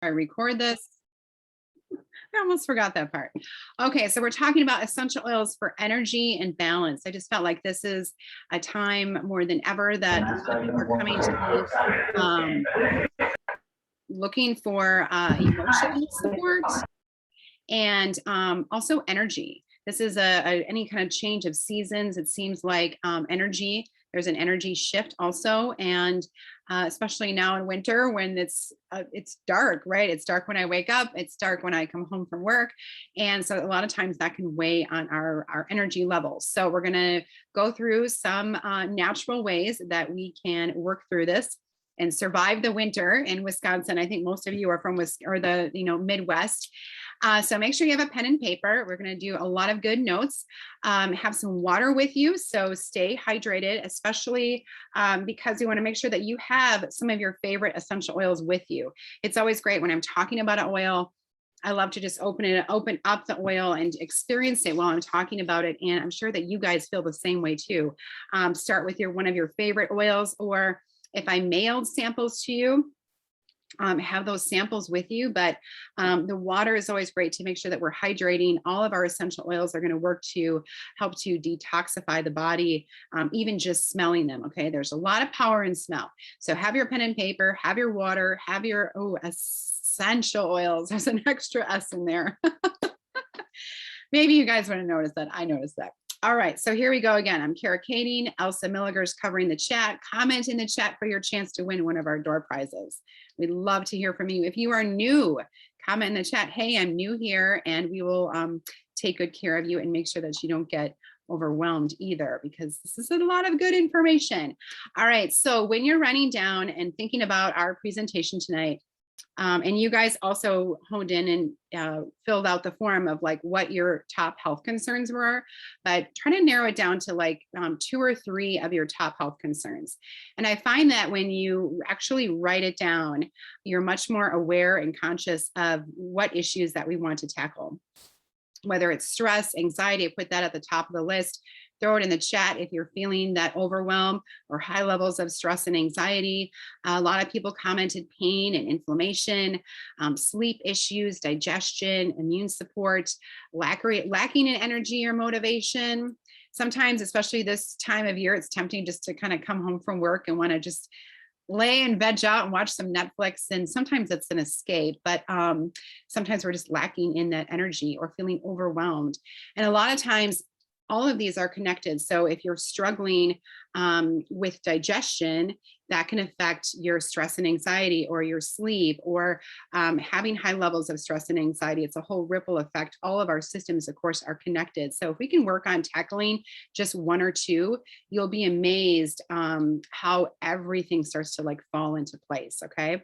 I record this. I almost forgot that part. Okay, so we're talking about essential oils for energy and balance. I just felt like this is a time more than ever that a lot of people are coming to me looking for emotional support and also energy. This is any kind of change of seasons. It seems like energy, there's an energy shift also. And especially now in winter when it's dark, right? It's dark when I wake up, it's dark when I come home from work. And so a lot of times that can weigh on our energy levels. So we're gonna go through some natural ways that we can work through this and survive the winter in Wisconsin. I think most of you are from the Midwest. So make sure you have a pen and paper. We're going to do a lot of good notes. Have some water with you, so stay hydrated, especially because you want to make sure that you have some of your favorite essential oils with you. It's always great when I'm talking about an oil. I love to just open up the oil and experience it while I'm talking about it. And I'm sure that you guys feel the same way too. Start with one of your favorite oils, or if I mailed samples to you, have those samples with you. But the water is always great to make sure that we're hydrating. All of our essential oils are going to work to help to detoxify the body, even just smelling them. Okay, there's a lot of power in smell. So have your pen and paper, have your water, have your essential oils. There's an extra S in there. Maybe you guys want to notice that. I noticed that. All right, so here we go again. I'm Kara Kading. Elsa Milliger's covering the chat. Comment in the chat for your chance to win one of our door prizes. We'd love to hear from you. If you are new, comment in the chat, hey, I'm new here, and we will take good care of you and make sure that you don't get overwhelmed either, because this is a lot of good information. All right, so when you're running down and thinking about our presentation tonight, and you guys also honed in and filled out the form of like what your top health concerns were, but try to narrow it down to like 2 or 3 of your top health concerns. And I find that when you actually write it down, you're much more aware and conscious of what issues that we want to tackle. Whether it's stress, anxiety, put that at the top of the list. Throw it in the chat if you're feeling that overwhelm or high levels of stress and anxiety. A lot of people commented pain and inflammation, sleep issues, digestion, immune support, lacking in energy or motivation. Sometimes, especially this time of year, it's tempting just to kind of come home from work and want to just lay and veg out and watch some Netflix. And sometimes it's an escape, but sometimes we're just lacking in that energy or feeling overwhelmed. And a lot of times, all of these are connected. So if you're struggling with digestion, that can affect your stress and anxiety or your sleep, or having high levels of stress and anxiety. It's a whole ripple effect. All of our systems, of course, are connected. So if we can work on tackling just 1 or 2, you'll be amazed how everything starts to like fall into place. Okay.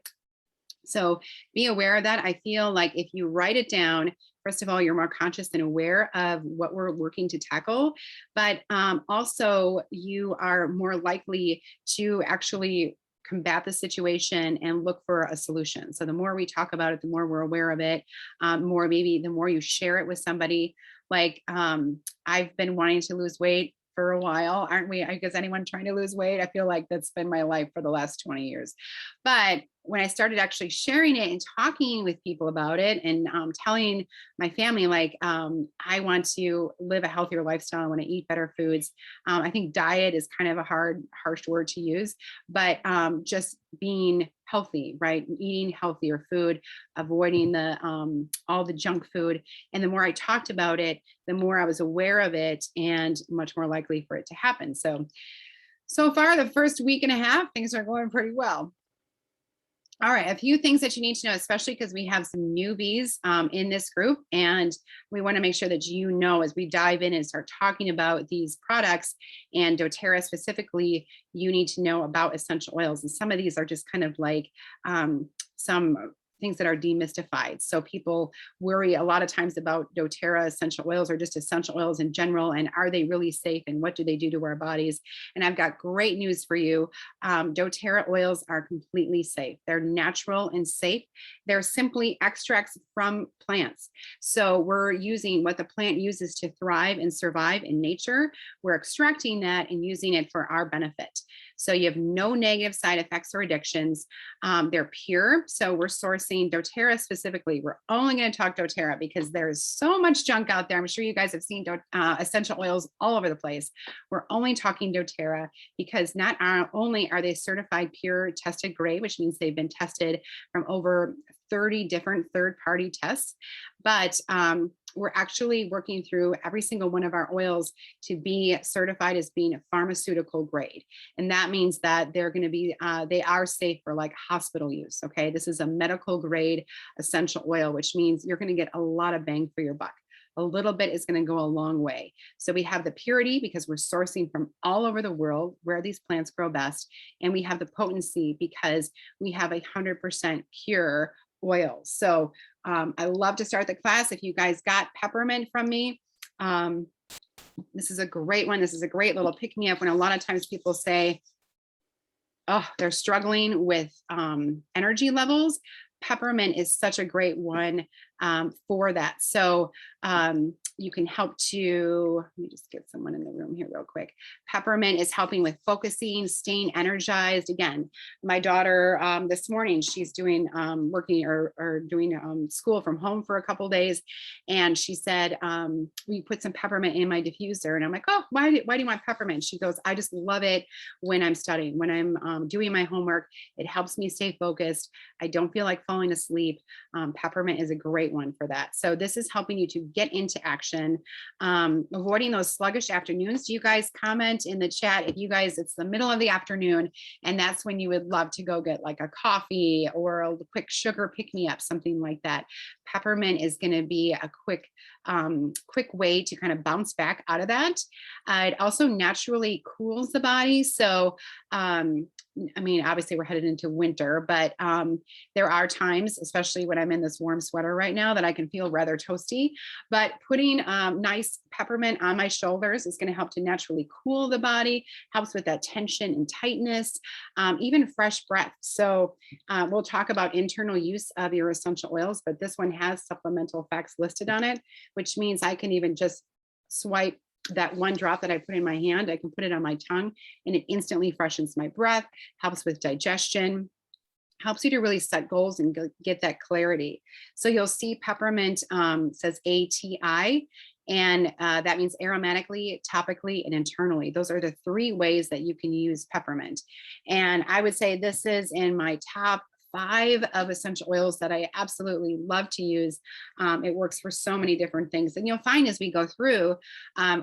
So be aware of that. I feel like if you write it down, first of all, you're more conscious and aware of what we're working to tackle, but also you are more likely to actually combat the situation and look for a solution. So the more we talk about it, the more we're aware of it, maybe the more you share it with somebody. Like I've been wanting to lose weight for a while, aren't we? I guess anyone trying to lose weight, I feel like that's been my life for the last 20 years. But when I started actually sharing it and talking with people about it and telling my family, like, I want to live a healthier lifestyle, I want to eat better foods. I think diet is kind of a harsh word to use, but just being healthy, right? Eating healthier food, avoiding all the junk food. And the more I talked about it, the more I was aware of it and much more likely for it to happen. So far, the first week and a half, things are going pretty well. All right, a few things that you need to know, especially because we have some newbies in this group, and we want to make sure that you know as we dive in and start talking about these products and doTERRA specifically, you need to know about essential oils. And some of these are just kind of like some things that are demystified. So people worry a lot of times about doTERRA essential oils or just essential oils in general, and are they really safe and what do they do to our bodies? And I've got great news for you. doTERRA oils are completely safe. They're natural and safe. They're simply extracts from plants. So we're using what the plant uses to thrive and survive in nature. We're extracting that and using it for our benefit. So you have no negative side effects or addictions. They're pure. So we're sourcing doTERRA specifically. We're only going to talk doTERRA because there's so much junk out there. I'm sure you guys have seen essential oils all over the place. We're only talking doTERRA because not only are they certified pure tested grade, which means they've been tested from over 30 different third-party tests, but we're actually working through every single one of our oils to be certified as being a pharmaceutical grade. And that means that they're going to be, they are safe for like hospital use. Okay. This is a medical grade essential oil, which means you're going to get a lot of bang for your buck. A little bit is going to go a long way. So we have the purity because we're sourcing from all over the world where these plants grow best. And we have the potency because we have 100% pure oil. So I love to start the class. If you guys got peppermint from me, this is a great one. This is a great little pick me up when a lot of times people say, oh, they're struggling with energy levels. Peppermint is such a great one for that. So you can help to, let me just get someone in the room here real quick. Peppermint is helping with focusing, staying energized. Again, my daughter this morning, she's doing working or doing school from home for a couple of days. And she said, we put some peppermint in my diffuser. And I'm like, oh, why do you want peppermint? She goes, I just love it when I'm studying, when I'm doing my homework. It helps me stay focused. I don't feel like falling asleep. Peppermint is a great one for that. So this is helping you to get into action, avoiding those sluggish afternoons. Do you guys comment in the chat if you guys, it's the middle of the afternoon and that's when you would love to go get like a coffee or a quick sugar pick-me-up, something like that. Peppermint is going to be a quick way to kind of bounce back out of that. It also naturally cools the body. So I mean, obviously we're headed into winter, but there are times, especially when I'm in this warm sweater right now, that I can feel rather toasty, but putting nice peppermint on my shoulders is going to help to naturally cool the body, helps with that tension and tightness, even fresh breath. So we'll talk about internal use of your essential oils, but this one has supplemental effects listed on it, which means I can even just swipe that one drop that I put in my hand, I can put it on my tongue and it instantly freshens my breath, helps with digestion, helps you to really set goals and get that clarity. So you'll see peppermint says ATI, and that means aromatically, topically, and internally. Those are the 3 ways that you can use peppermint. And I would say this is in my top 5 of essential oils that I absolutely love to use. It works for so many different things. And you'll find as we go through,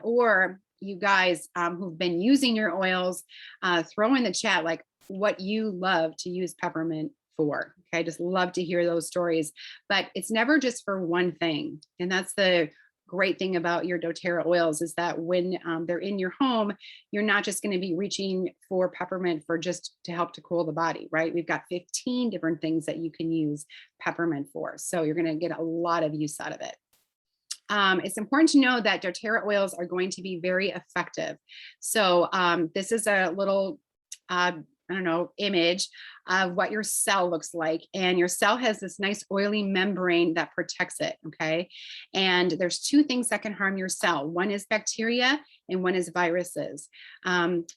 or you guys who've been using your oils, throw in the chat like what you love to use peppermint for. Okay, I just love to hear those stories. But it's never just for one thing. And that's the great thing about your doTERRA oils is that when they're in your home, you're not just going to be reaching for peppermint for just to help to cool the body, right? We've got 15 different things that you can use peppermint for. So you're going to get a lot of use out of it. It's important to know that doTERRA oils are going to be very effective. So this is a little I don't know, image of what your cell looks like. And your cell has this nice oily membrane that protects it, okay? And there's 2 things that can harm your cell. One is bacteria and one is viruses.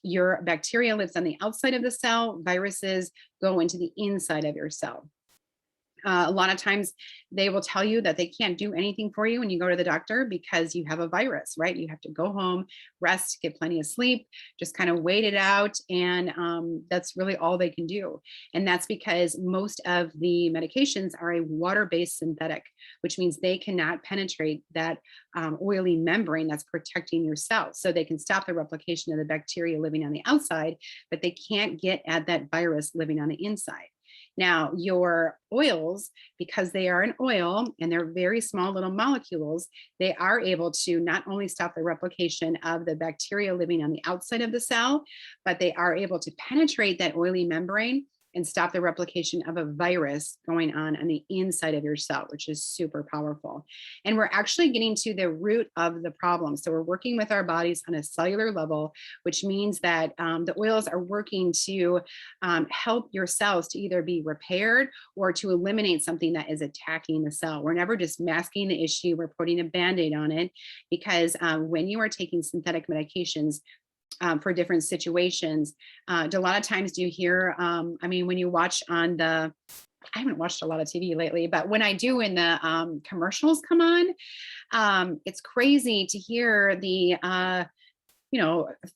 Your bacteria lives on the outside of the cell, viruses go into the inside of your cell. A lot of times they will tell you that they can't do anything for you when you go to the doctor because you have a virus, right? You have to go home, rest, get plenty of sleep, just kind of wait it out. And that's really all they can do. And that's because most of the medications are a water-based synthetic, which means they cannot penetrate that oily membrane that's protecting your cells. So they can stop the replication of the bacteria living on the outside, but they can't get at that virus living on the inside. Now, your oils, because they are an oil and they're very small little molecules, they are able to not only stop the replication of the bacteria living on the outside of the cell, but they are able to penetrate that oily membrane and stop the replication of a virus going on the inside of your cell, which is super powerful. And we're actually getting to the root of the problem. So we're working with our bodies on a cellular level, which means that the oils are working to help your cells to either be repaired or to eliminate something that is attacking the cell. We're never just masking the issue, we're putting a Band-Aid on it, because when you are taking synthetic medications, for different situations. A lot of times do you hear, I mean, when you watch on the, I haven't watched a lot of TV lately, but when I do, in the commercials come on, it's crazy to hear the,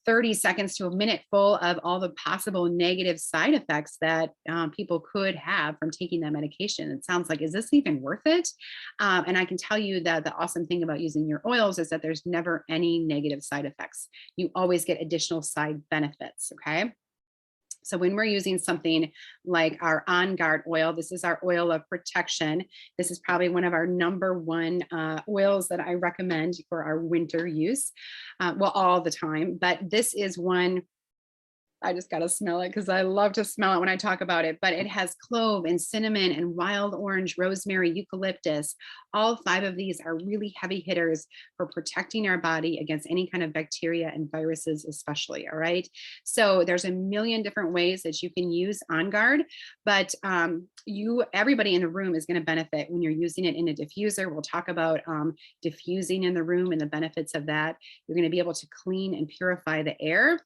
30 seconds to a minute full of all the possible negative side effects that people could have from taking that medication. It sounds like, is this even worth it? And I can tell you that the awesome thing about using your oils is that there's never any negative side effects. You always get additional side benefits. Okay. So when we're using something like our Onguard oil, this is our oil of protection. This is probably one of our number one oils that I recommend for our winter use. Well, all the time, but this is one, I just got to smell it because I love to smell it when I talk about it. But it has clove and cinnamon and wild orange, rosemary, eucalyptus. All 5 of these are really heavy hitters for protecting our body against any kind of bacteria and viruses, especially. All right. So there's a million different ways that you can use Onguard, but everybody in the room is going to benefit when you're using it in a diffuser. We'll talk about diffusing in the room and the benefits of that. You're going to be able to clean and purify the air.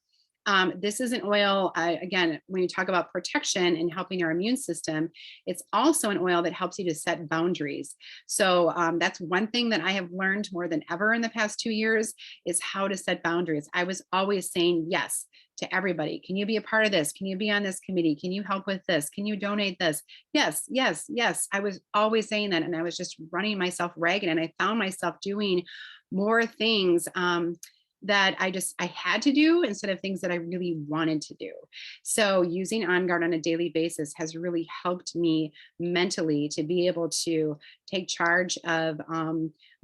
This is an oil, again, when you talk about protection and helping our immune system, it's also an oil that helps you to set boundaries. So that's one thing that I have learned more than ever in the past 2 years, is how to set boundaries. I was always saying yes to everybody. Can you be a part of this? Can you be on this committee? Can you help with this? Can you donate this? Yes, yes, yes. I was always saying that, and I was just running myself ragged, and I found myself doing more things that I had to do instead of things that I really wanted to do. So using Onguard on a daily basis has really helped me mentally to be able to take charge of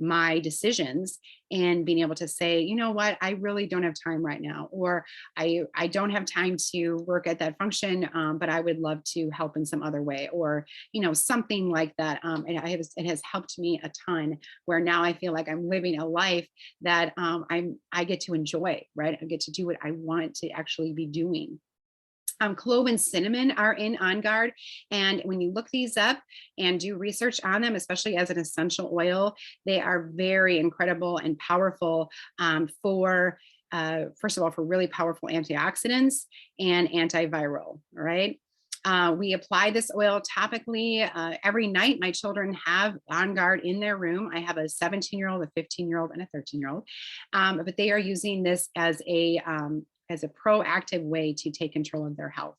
my decisions and being able to say, you know what, I really don't have time right now, or I don't have time to work at that function, but I would love to help in some other way, or something like that. It has helped me a ton, where now I feel like I'm living a life that I get to enjoy, right? I get to do what I want to actually be doing. Clove and cinnamon are in Onguard. And when you look these up and do research on them, especially as an essential oil, they are very incredible and powerful for, first of all, for really powerful antioxidants and antiviral, all right? We apply this oil topically every night. My children have Onguard in their room. I have a 17-year-old, a 15-year-old, and a 13-year-old, but they are using this as a proactive way to take control of their health.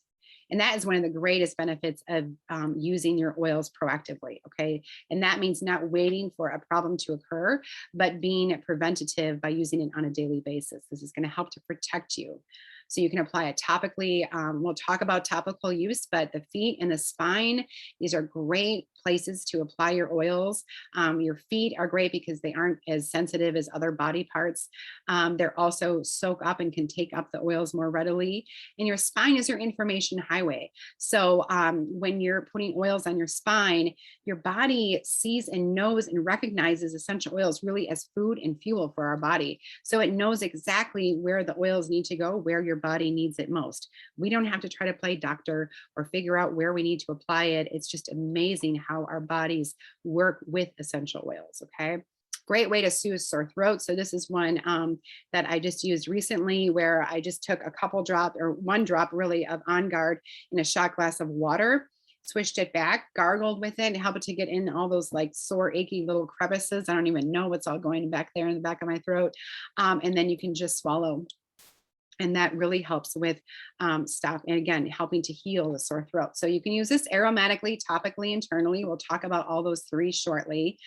And that is one of the greatest benefits of using your oils proactively. Okay. And that means not waiting for a problem to occur, but being preventative by using it on a daily basis. This is going to help to protect you. So you can apply it topically. We'll talk about topical use, but the feet and the spine, these are great places to apply your oils. Your feet are great because they aren't as sensitive as other body parts. They're also soak up and can take up the oils more readily. And your spine is your information highway. So when you're putting oils on your spine, your body sees and knows and recognizes essential oils really as food and fuel for our body. So it knows exactly where the oils need to go, where your body needs it most. We don't have to try to play doctor or figure out where we need to apply it. It's just amazing how our bodies work with essential oils. Okay. Great way to soothe sore throat. So this is one that I just used recently, where I just took a couple drops, or 1 drop really, of Onguard in a shot glass of water, swished it back, gargled with it, and help it to get in all those like sore, achy little crevices. I don't even know what's all going back there in the back of my throat. And then you can just swallow. And that really helps with stuff. And again, helping to heal the sore throat. So you can use this aromatically, topically, internally. We'll talk about all those 3 shortly.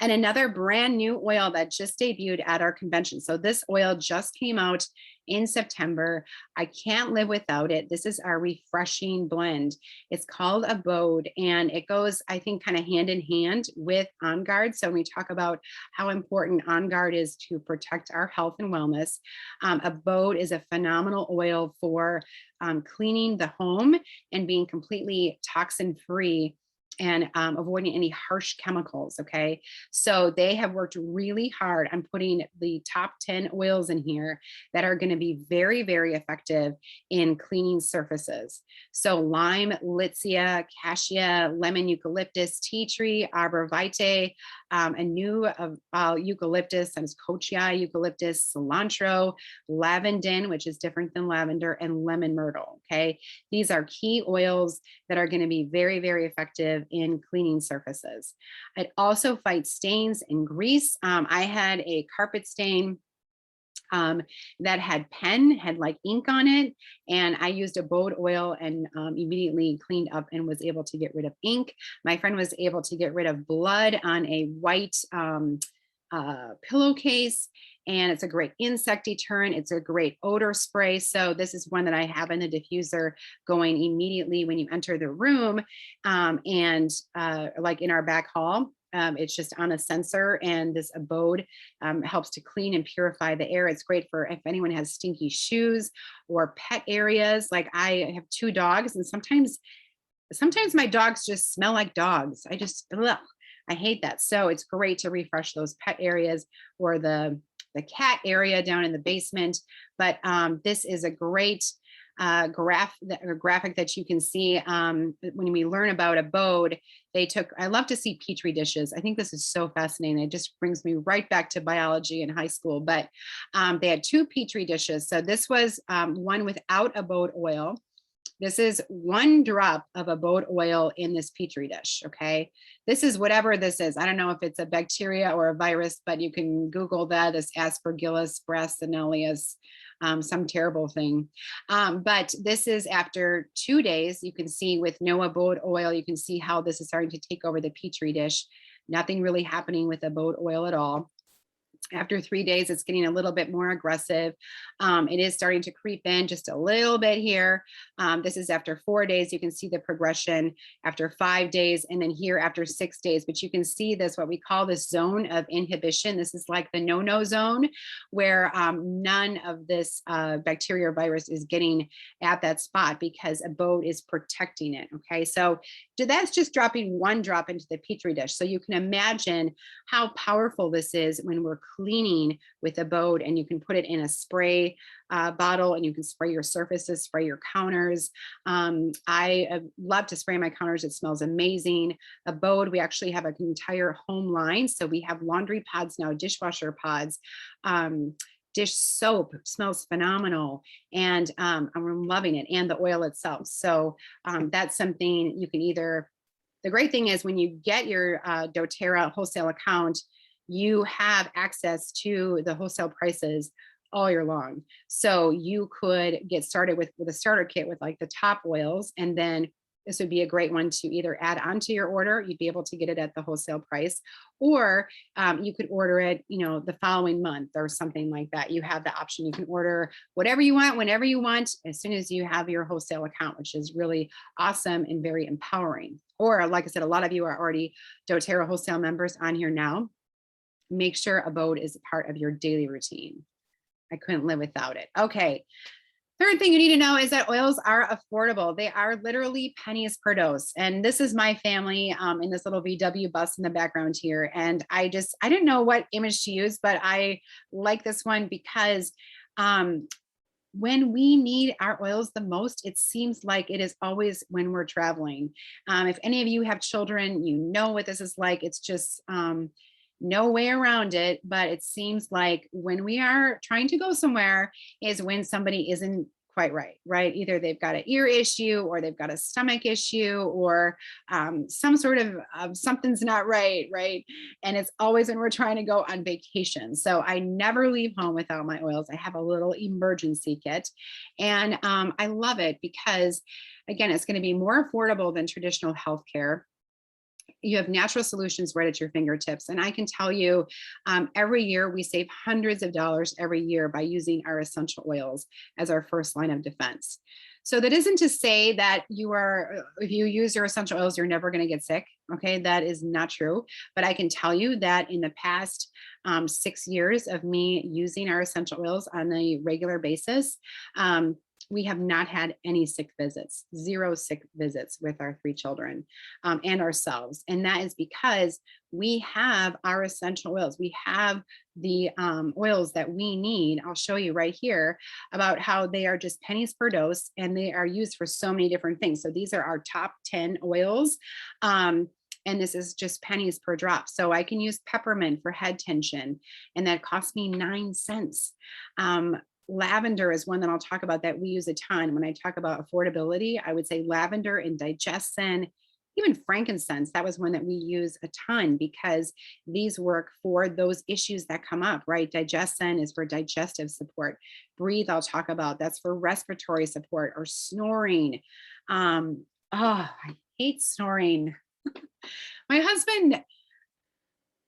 And another brand new oil that just debuted at our convention. So this oil just came out in September. I can't live without it. This is our refreshing blend. It's called Abode, and it goes, I think, kind of hand in hand with Onguard. So when we talk about how important Onguard is to protect our health and wellness, Abode is a phenomenal oil for cleaning the home and being completely toxin free and avoiding any harsh chemicals. Okay. So they have worked really hard on putting the top 10 oils in here that are going to be very, very effective in cleaning surfaces. So lime, litsea, cassia, lemon, eucalyptus, tea tree, arbor vitae, a new eucalyptus, and kochia eucalyptus, cilantro, lavandin, which is different than lavender, and lemon myrtle. Okay. These are key oils that are going to be very, very effective in cleaning surfaces. It also fights stains and grease. I had a carpet stain that had like ink on it. And I used Abode oil and immediately cleaned up and was able to get rid of ink. My friend was able to get rid of blood on a white pillowcase. And it's a great insect deterrent. It's a great odor spray. So this is one that I have in the diffuser going immediately when you enter the room. Like in our back hall, it's just on a sensor, and this Abode helps to clean and purify the air. It's great for if anyone has stinky shoes or pet areas. Like I have 2 dogs, and sometimes my dogs just smell like dogs. I hate that. So it's great to refresh those pet areas or the cat area down in the basement. But this is a great graphic that you can see when we learn about Abode. I love to see petri dishes. I think this is so fascinating. It just brings me right back to biology in high school. But they had 2 petri dishes. So this was one without Abode oil. This is 1 drop of Abode oil in this petri dish. Okay. This is whatever this is. I don't know if it's a bacteria or a virus, but you can Google that as Aspergillus brassicinalis, some terrible thing. But this is after 2 days. You can see with no Abode oil, you can see how this is starting to take over the petri dish. Nothing really happening with Abode oil at all. After 3 days, it's getting a little bit more aggressive. It is starting to creep in just a little bit here. This is after 4 days. You can see the progression after 5 days, and then here after 6 days. But you can see this, what we call this zone of inhibition. This is like the no-no zone, where none of this bacteria or virus is getting at that spot because Abode is protecting it. Okay, so that's just dropping 1 drop into the petri dish. So you can imagine how powerful this is when we're cleaning with Abode, and you can put it in a spray bottle, and you can spray your surfaces, spray your counters. I love to spray my counters. It smells amazing. Abode, we actually have an entire home line. So we have laundry pods now, dishwasher pods, dish soap smells phenomenal, and I'm loving it, and the oil itself. So that's something you can the great thing is when you get your Doterra wholesale account, you have access to the wholesale prices all year long. So you could get started with a starter kit with like the top oils, and then this would be a great one to either add onto your order. You'd be able to get it at the wholesale price, or you could order it, the following month or something like that. You have the option. You can order whatever you want, whenever you want, as soon as you have your wholesale account, which is really awesome and very empowering. Or like I said, a lot of you are already doTERRA wholesale members on here now. Make sure Abode is a part of your daily routine. I couldn't live without it. Okay. Third thing you need to know is that oils are affordable. They are literally pennies per dose. And this is my family in this little VW bus in the background here. And I didn't know what image to use, but I like this one because when we need our oils the most, it seems like it is always when we're traveling. If any of you have children, you know what this is like. It's just no way around it, but it seems like when we are trying to go somewhere is when somebody isn't quite right? Either they've got an ear issue, or they've got a stomach issue, or some sort of something's not right? And it's always when we're trying to go on vacation. So I never leave home without my oils. I have a little emergency kit, and I love it because, again, it's going to be more affordable than traditional healthcare. You have natural solutions right at your fingertips. And I can tell you, every year we save hundreds of dollars every year by using our essential oils as our first line of defense. So that isn't to say that if you use your essential oils, you're never going to get sick. Okay, that is not true. But I can tell you that in the past 6 years of me using our essential oils on a regular basis, we have not had any sick visits, 0 sick visits with our 3 children and ourselves. And that is because we have our essential oils. We have the oils that we need. I'll show you right here about how they are just pennies per dose and they are used for so many different things. So these are our top 10 oils. And this is just pennies per drop. So I can use peppermint for head tension, and that costs me 9 cents. Lavender is one that I'll talk about that we use a ton. When I talk about affordability, I would say lavender and digestion, even frankincense. That was one that we use a ton because these work for those issues that come up, right? Digestion is for digestive support. Breathe, I'll talk about. That's for respiratory support or snoring. I hate snoring. My husband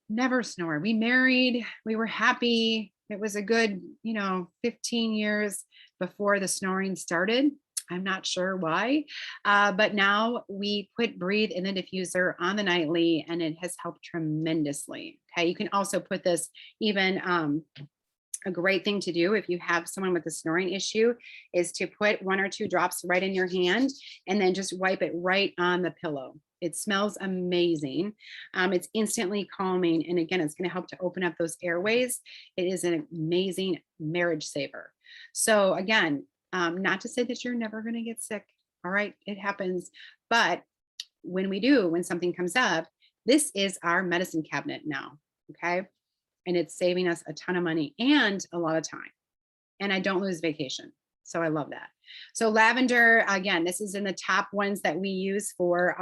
never snored. We married, we were happy. It was a good, 15 years before the snoring started. I'm not sure why, but now we put Breathe in the diffuser on the nightly, and it has helped tremendously. Okay, you can also put this even. A great thing to do if you have someone with a snoring issue is to put 1 or 2 drops right in your hand and then just wipe it right on the pillow. It smells amazing. It's instantly calming. And again, it's going to help to open up those airways. It is an amazing marriage saver. So again, not to say that you're never going to get sick. All right, it happens. But when we do, when something comes up, this is our medicine cabinet now. Okay. And it's saving us a ton of money and a lot of time. And I don't lose vacation. So I love that. So lavender, again, this is in the top ones that we use for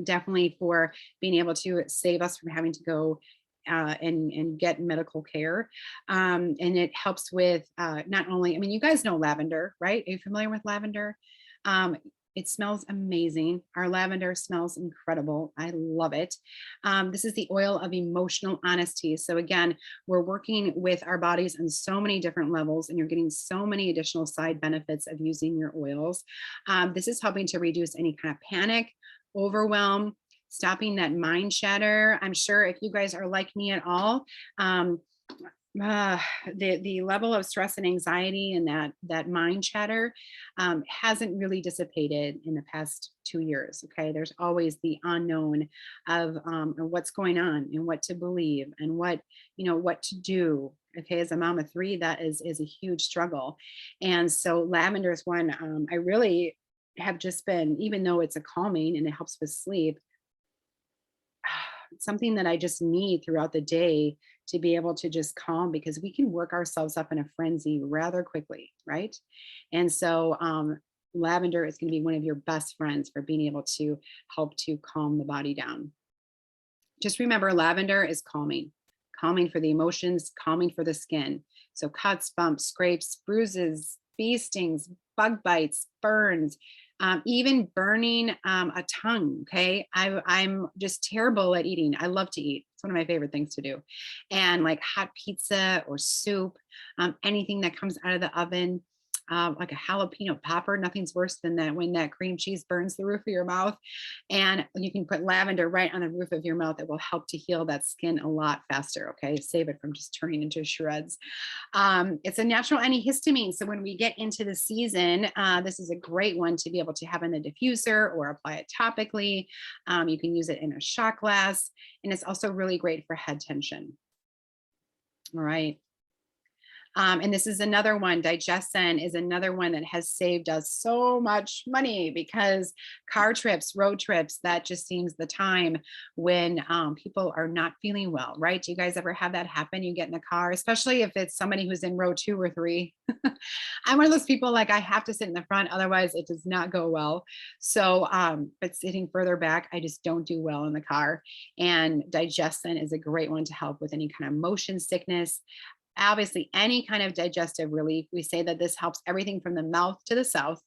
definitely for being able to save us from having to go and get medical care. And it helps with not only, you guys know lavender, right? Are you familiar with lavender? It smells amazing. Our lavender smells incredible. I love it. This is the oil of emotional honesty. So again, we're working with our bodies on so many different levels, and you're getting so many additional side benefits of using your oils. This is helping to reduce any kind of panic, overwhelm, stopping that mind chatter. I'm sure if you guys are like me at all, the level of stress and anxiety and that mind chatter hasn't really dissipated in the past 2 years. Okay, there's always the unknown of what's going on and what to believe and what to do. Okay, as a mom of 3, that is a huge struggle. And so lavender is one I really have just been, even though it's a calming and it helps with sleep, something that I just need throughout the day to be able to just calm, because we can work ourselves up in a frenzy rather quickly, right? And so lavender is going to be one of your best friends for being able to help to calm the body down. Just remember, lavender is calming for the emotions, calming for the skin. So cuts, bumps, scrapes, bruises, bee stings, bug bites, burns, even burning a tongue. Okay, I'm just terrible at eating. I love to eat. It's one of my favorite things to do. And like hot pizza or soup, anything that comes out of the oven, like a jalapeno popper, nothing's worse than that when that cream cheese burns the roof of your mouth. And you can put lavender right on the roof of your mouth. It will help to heal that skin a lot faster. Okay, save it from just turning into shreds. It's a natural antihistamine. So when we get into the season, this is a great one to be able to have in the diffuser or apply it topically. You can use it in a shot glass, and it's also really great for head tension. All right. And this is another one. Digestion is another one that has saved us so much money, because car trips, road trips, that just seems the time when people are not feeling well, right? Do you guys ever have that happen? You get in the car, especially if it's somebody who's in row 2 or 3. I'm one of those people, like, I have to sit in the front, otherwise it does not go well. So, but sitting further back, I just don't do well in the car. And digestion is a great one to help with any kind of motion sickness. Obviously, any kind of digestive relief. We say that this helps everything from the mouth to the south.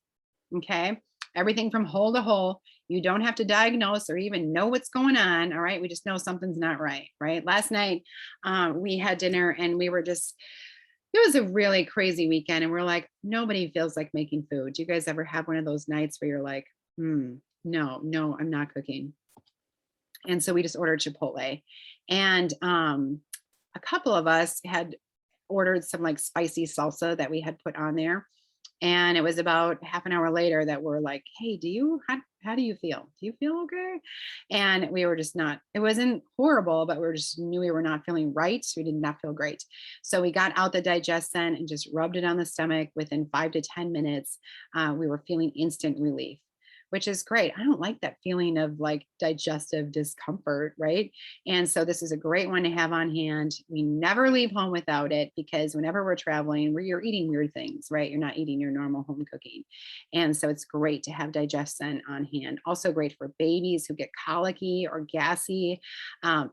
Okay, everything from hole to hole. You don't have to diagnose or even know what's going on. All right, we just know something's not right. Right. Last night, we had dinner and we were just, it was a really crazy weekend, and we're like, nobody feels like making food. Do you guys ever have one of those nights where you're like, no, I'm not cooking? And so we just ordered Chipotle, and a couple of us had ordered some like spicy salsa that we had put on there. And it was about half an hour later that we're like, hey, how do you feel? Do you feel okay? And we were just not, it wasn't horrible, but we just knew we were not feeling right. We did not feel great. So we got out the digestion and just rubbed it on the stomach. Within 5 to 10 minutes, we were feeling instant relief, which is great. I don't like that feeling of like digestive discomfort, right? And so this is a great one to have on hand. We never leave home without it, because whenever we're traveling, you're eating weird things, right? You're not eating your normal home cooking. And so it's great to have digestion on hand. Also great for babies who get colicky or gassy.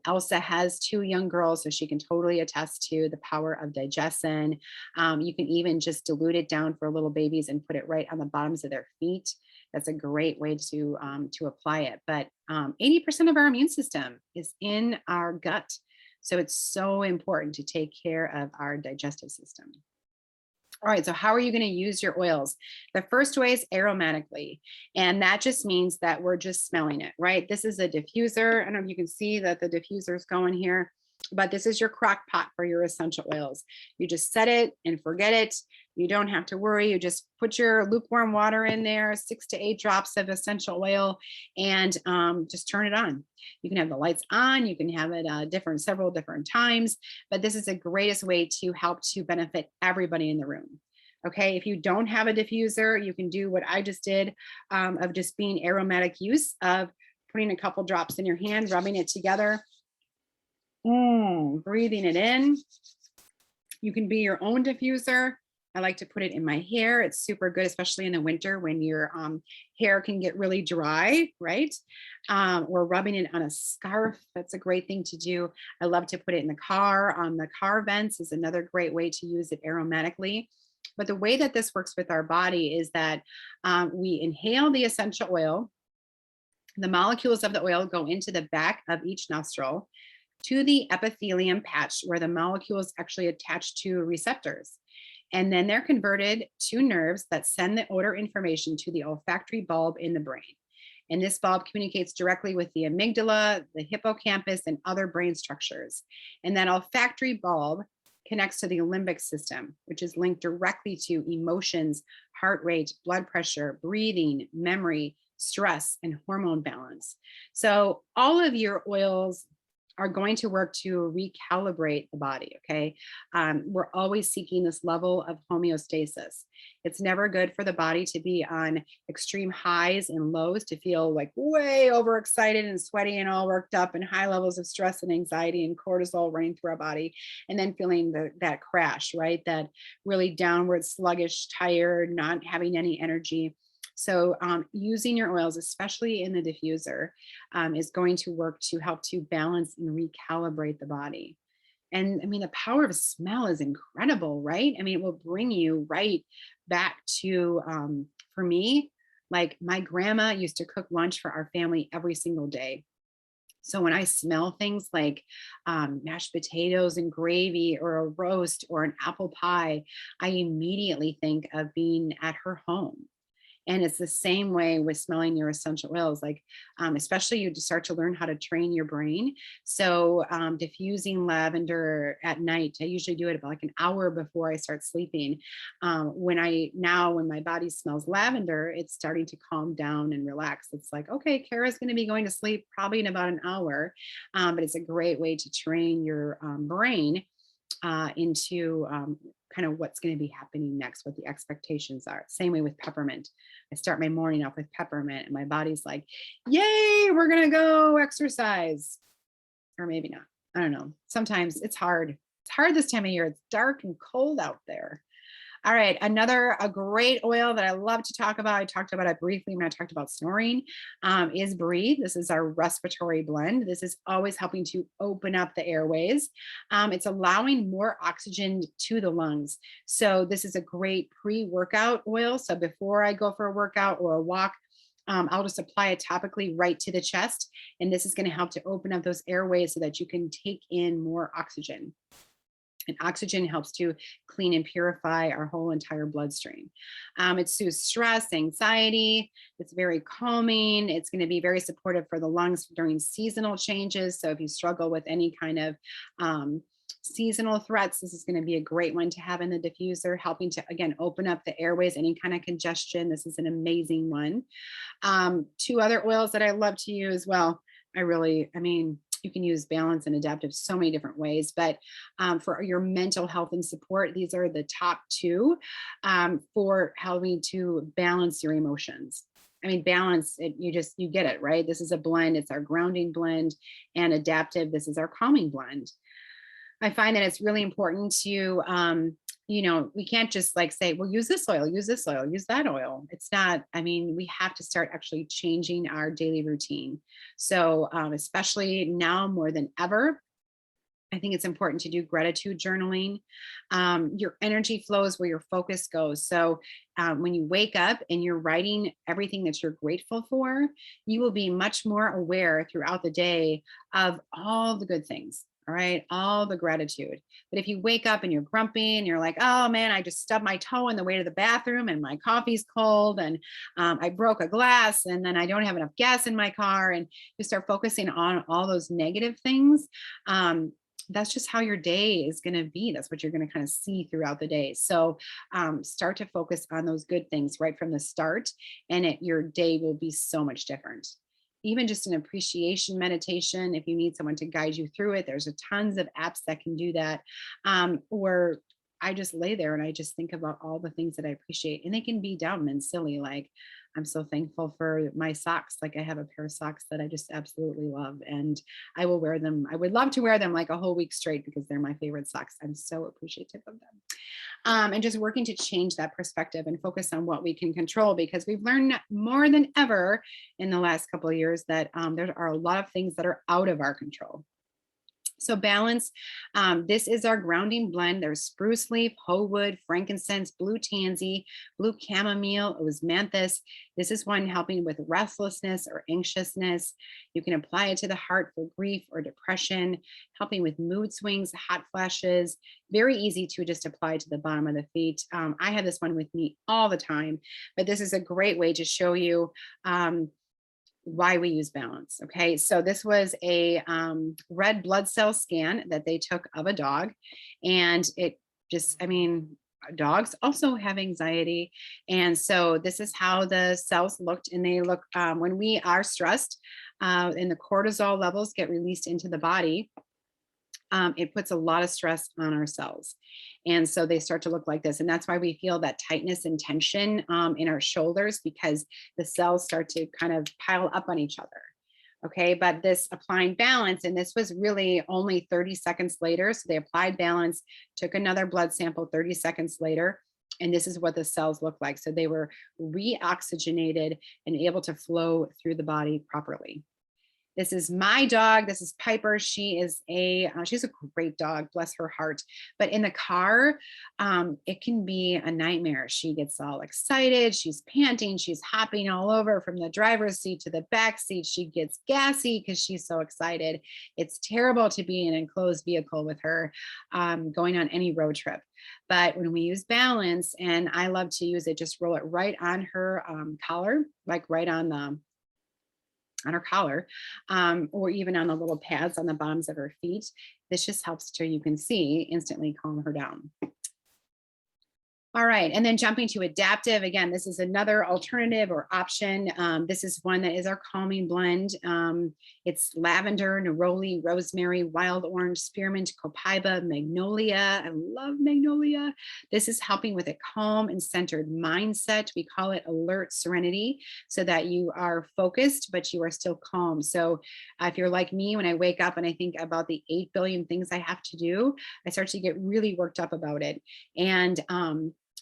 Elsa has 2 young girls, so she can totally attest to the power of digestion. You can even just dilute it down for little babies and put it right on the bottoms of their feet. That's a great way to apply it. But 80% of our immune system is in our gut. So it's so important to take care of our digestive system. All right, so how are you going to use your oils? The first way is aromatically, and that just means that we're just smelling it, right? This is a diffuser. I don't know if you can see that the diffuser is going here, but this is your crock pot for your essential oils. You just set it and forget it. You don't have to worry. You just put your lukewarm water in there, 6 to 8 drops of essential oil, and just turn it on. You can have the lights on. You can have it several different times, but this is the greatest way to help to benefit everybody in the room. Okay, if you don't have a diffuser, you can do what I just did of just being aromatic use of putting a couple drops in your hand, rubbing it together, breathing it in. You can be your own diffuser. I like to put it in my hair. It's super good, especially in the winter when your hair can get really dry, right? Or rubbing it on a scarf. That's a great thing to do. I love to put it in the car. The car vents is another great way to use it aromatically. But the way that this works with our body is that we inhale the essential oil. The molecules of the oil go into the back of each nostril to the epithelium patch, where the molecules actually attach to receptors. And then they're converted to nerves that send the odor information to the olfactory bulb in the brain. And this bulb communicates directly with the amygdala, the hippocampus, and other brain structures. And that olfactory bulb connects to the limbic system, which is linked directly to emotions, heart rate, blood pressure, breathing, memory, stress, and hormone balance. So all of your oils are going to work to recalibrate the body, okay? We're always seeking this level of homeostasis. It's never good for the body to be on extreme highs and lows, to feel like way overexcited and sweaty and all worked up and high levels of stress and anxiety and cortisol running through our body, and then feeling that crash, right? That really downward, sluggish, tired, not having any energy. So using your oils, especially in the diffuser, is going to work to help to balance and recalibrate the body. And I mean, the power of smell is incredible, right? I mean, it will bring you right back to, for me, like my grandma used to cook lunch for our family every single day. So when I smell things like mashed potatoes and gravy, or a roast, or an apple pie, I immediately think of being at her home. And it's the same way with smelling your essential oils, like especially you start to learn how to train your brain. So diffusing lavender at night, I usually do it about like an hour before I start sleeping. When my body smells lavender, it's starting to calm down and relax. It's like, okay, Kara's going to be going to sleep probably in about an hour. But it's a great way to train your brain into kind of what's going to be happening next, what the expectations are. Same way with peppermint. I start my morning off with peppermint and my body's like, yay, we're going to go exercise. Or maybe not. I don't know. Sometimes it's hard. It's hard this time of year. It's dark and cold out there. All right, a great oil that I love to talk about, I talked about it briefly when I talked about snoring, is Breathe. This is our respiratory blend. This is always helping to open up the airways. It's allowing more oxygen to the lungs. So this is a great pre-workout oil. So before I go for a workout or a walk, I'll just apply it topically right to the chest. And this is going to help to open up those airways so that you can take in more oxygen. And oxygen helps to clean and purify our whole entire bloodstream. It soothes stress, anxiety. It's very calming. It's going to be very supportive for the lungs during seasonal changes. So if you struggle with any kind of Seasonal threats, this is going to be a great one to have in the diffuser, helping to, again, open up the airways, any kind of congestion. This is an amazing one. Two other oils that I love to use. Well, I mean, you can use balance and adaptive so many different ways, but for your mental health and support, these are the top two for helping to balance your emotions. I mean, balance, you get it, right? This is a blend. It's our grounding blend, and adaptive, this is our calming blend. I find that it's really important to, we can't just like say, well, use this oil, use this oil, use that oil. It's not, I mean, we have to start actually changing our daily routine. So especially now more than ever, I think it's important to do gratitude journaling. Your energy flows where your focus goes. So when you wake up and you're writing everything that you're grateful for, you will be much more aware throughout the day of all the good things. All right, all the gratitude. But if you wake up and you're grumpy and you're like, oh man, I just stubbed my toe on the way to the bathroom and my coffee's cold and I broke a glass and then I don't have enough gas in my car, and you start focusing on all those negative things, that's just how your day is going to be. That's what you're going to kind of see throughout the day. So start to focus on those good things right from the start, and your day will be so much different. Even just an appreciation meditation, if you need someone to guide you through it, there's tons of apps that can do that. Or I just lay there and I just think about all the things that I appreciate, and they can be dumb and silly. Like, I'm so thankful for my socks. Like, I have a pair of socks that I just absolutely love, and I will wear them. I would love to wear them like a whole week straight because they're my favorite socks. I'm so appreciative of them. And just working to change that perspective and focus on what we can control, because we've learned more than ever in the last couple of years that there are a lot of things that are out of our control. So balance, this is our grounding blend. There's spruce leaf, hoe wood, frankincense, blue tansy, blue chamomile, osmanthus. This is one helping with restlessness or anxiousness. You can apply it to the heart for grief or depression, helping with mood swings, hot flashes. Very easy to just apply to the bottom of the feet. I have this one with me all the time, but this is a great way to show you why we use balance. Okay, so this was a red blood cell scan that they took of a dog, and it just, I mean, dogs also have anxiety, and so this is how the cells looked. And they look when we are stressed and the cortisol levels get released into the body, it puts a lot of stress on our cells. And so they start to look like this. And that's why we feel that tightness and tension in our shoulders, because the cells start to kind of pile up on each other. Okay, but this applying balance, and this was really only 30 seconds later. So they applied balance, took another blood sample 30 seconds later, and this is what the cells look like. So they were reoxygenated and able to flow through the body properly. This is my dog. This is Piper. She's a great dog, bless her heart. But in the car, it can be a nightmare. She gets all excited. She's panting. She's hopping all over from the driver's seat to the back seat. She gets gassy because she's so excited. It's terrible to be in an enclosed vehicle with her going on any road trip. But when we use balance, and I love to use it, just roll it right on her collar, like right on her collar, or even on the little pads on the bottoms of her feet. This just helps to, you can see, instantly calm her down. All right, and then jumping to adaptive, again, this is another alternative or option. This is one that is our calming blend. It's lavender, neroli, rosemary, wild orange, spearmint, copaiba, magnolia. I love magnolia. This is helping with a calm and centered mindset. We call it alert serenity, so that you are focused, but you are still calm. So if you're like me, when I wake up and I think about the 8 billion things I have to do, I start to get really worked up about it. And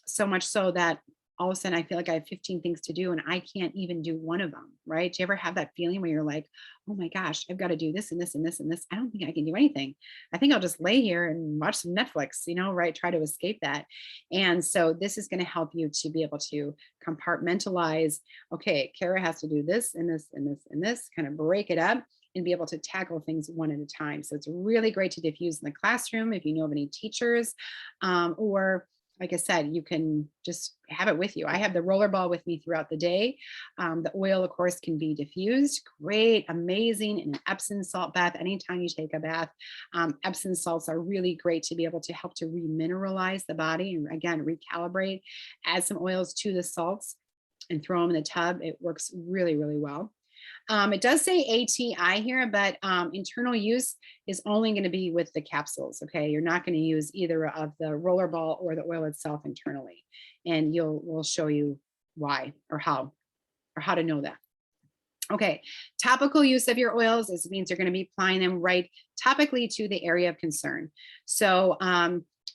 so much so that all of a sudden I feel like I have 15 things to do and I can't even do one of them, right? Do you ever have that feeling where you're like, oh my gosh, I've got to do this and this and this and this. I don't think I can do anything. I think I'll just lay here and watch some Netflix, right? Try to escape that. And so this is going to help you to be able to compartmentalize. Okay, Kara has to do this and this and this and this, kind of break it up and be able to tackle things one at a time. So it's really great to diffuse in the classroom if you know of any teachers, or like I said, you can just have it with you. I have the roller ball with me throughout the day. The oil, of course, can be diffused. Great, amazing in an Epsom salt bath. Anytime you take a bath, Epsom salts are really great to be able to help to remineralize the body and again, recalibrate, add some oils to the salts and throw them in the tub. It works really, really well. It does say ATI here, but internal use is only going to be with the capsules. Okay, you're not going to use either of the roller ball or the oil itself internally, and we'll show you why or how to know that. Okay, topical use of your oils means you're going to be applying them right topically to the area of concern. So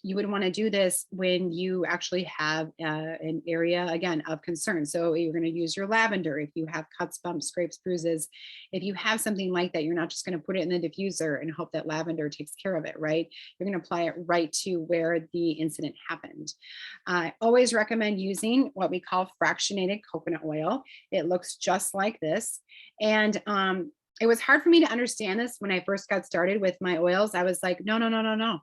you would want to do this when you actually have an area, again, of concern. So you're going to use your lavender if you have cuts, bumps, scrapes, bruises. If you have something like that, you're not just going to put it in the diffuser and hope that lavender takes care of it, right? You're going to apply it right to where the incident happened. I always recommend using what we call fractionated coconut oil. It looks just like this. And it was hard for me to understand this when I first got started with my oils. I was like, no, no, no, no, no.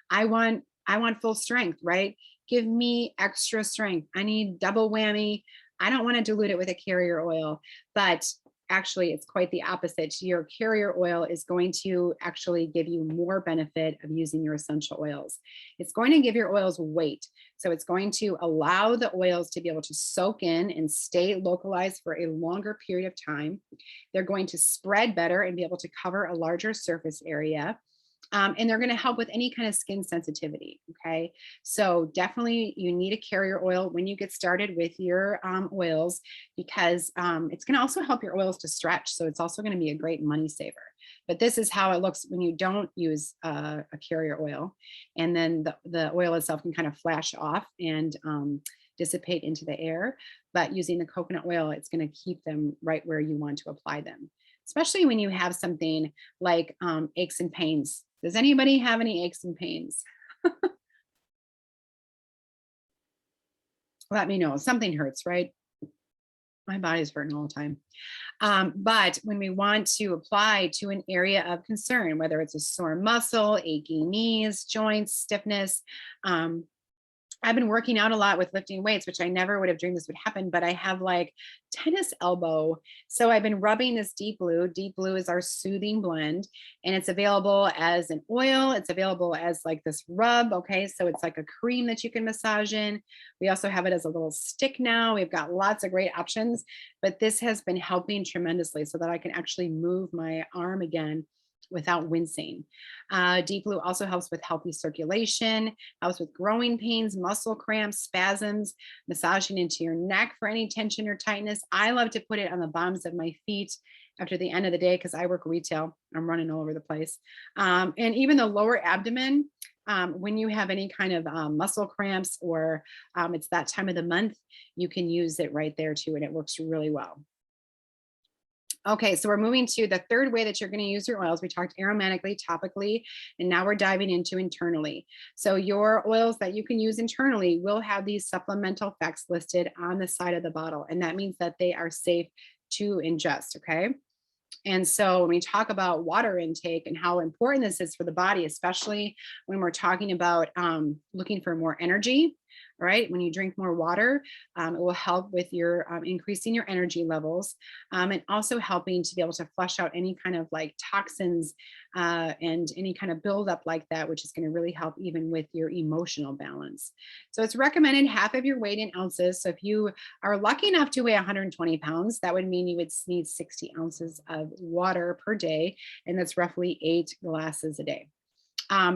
I want full strength, right? Give me extra strength. I need double whammy. I don't want to dilute it with a carrier oil, but actually it's quite the opposite. Your carrier oil is going to actually give you more benefit of using your essential oils. It's going to give your oils weight. So it's going to allow the oils to be able to soak in and stay localized for a longer period of time. They're going to spread better and be able to cover a larger surface area. And they're going to help with any kind of skin sensitivity. Okay, so definitely you need a carrier oil when you get started with your oils, because it's going to also help your oils to stretch. So it's also going to be a great money saver. But this is how it looks when you don't use a carrier oil, and then the oil itself can kind of flash off and dissipate into the air. But using the coconut oil, it's going to keep them right where you want to apply them, especially when you have something like aches and pains. Does anybody have any aches and pains? Let me know. Something hurts, right? My body's hurting all the time. But when we want to apply to an area of concern, whether it's a sore muscle, aching knees, joints, stiffness, I've been working out a lot with lifting weights, which I never would have dreamed this would happen, but I have like tennis elbow. So I've been rubbing this Deep Blue. Deep Blue is our soothing blend, and it's available as an oil. It's available as like this rub. Okay. So it's like a cream that you can massage in. We also have it as a little stick now. We've got lots of great options, but this has been helping tremendously so that I can actually move my arm again without wincing. Deep Blue also helps with healthy circulation, helps with growing pains, muscle cramps, spasms, massaging into your neck for any tension or tightness. I love to put it on the bottoms of my feet after the end of the day because I work retail. I'm running all over the place. And even the lower abdomen, when you have any kind of muscle cramps or it's that time of the month, you can use it right there too, and it works really well. Okay, so we're moving to the third way that you're going to use your oils. We talked aromatically, topically, and now we're diving into internally. So your oils that you can use internally will have these supplemental effects listed on the side of the bottle, and that means that they are safe to ingest, okay? And so when we talk about water intake and how important this is for the body, especially when we're talking about looking for more energy, right? When you drink more water, it will help with your increasing your energy levels and also helping to be able to flush out any kind of like toxins and any kind of buildup like that, which is going to really help even with your emotional balance. So it's recommended half of your weight in ounces. So if you are lucky enough to weigh 120 pounds, that would mean you would need 60 ounces of water per day. And that's roughly 8 glasses a day.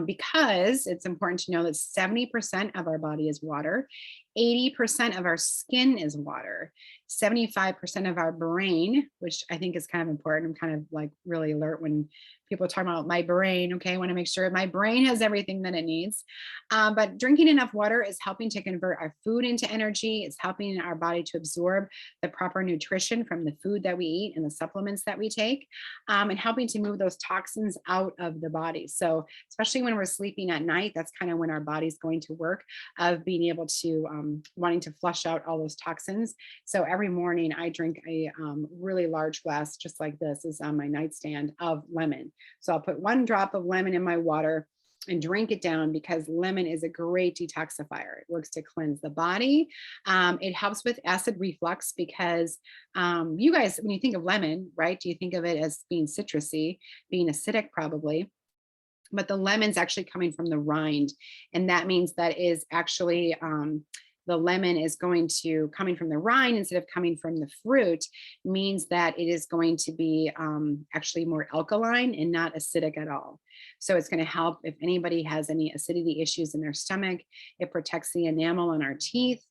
Because it's important to know that 70% of our body is water, 80% of our skin is water, 75% of our brain, which I think is kind of important. I'm kind of like really alert when people talk about my brain. Okay, I want to make sure my brain has everything that it needs. But drinking enough water is helping to convert our food into energy. It's helping our body to absorb the proper nutrition from the food that we eat and the supplements that we take, and helping to move those toxins out of the body. So especially when we're sleeping at night, that's kind of when our body's going to work of being able to wanting to flush out all those toxins. So every morning I drink a really large glass, just like this is on my nightstand, of lemon. So I'll put 1 drop of lemon in my water, and drink it down, because lemon is a great detoxifier. It works to cleanse the body. It helps with acid reflux because you guys, when you think of lemon, right, do you think of it as being citrusy, being acidic probably? But the lemon's actually coming from the rind. And that means that is actually the lemon is going to coming from the rind instead of coming from the fruit, means that it is going to be actually more alkaline and not acidic at all. So it's going to help if anybody has any acidity issues in their stomach. It protects the enamel on our teeth.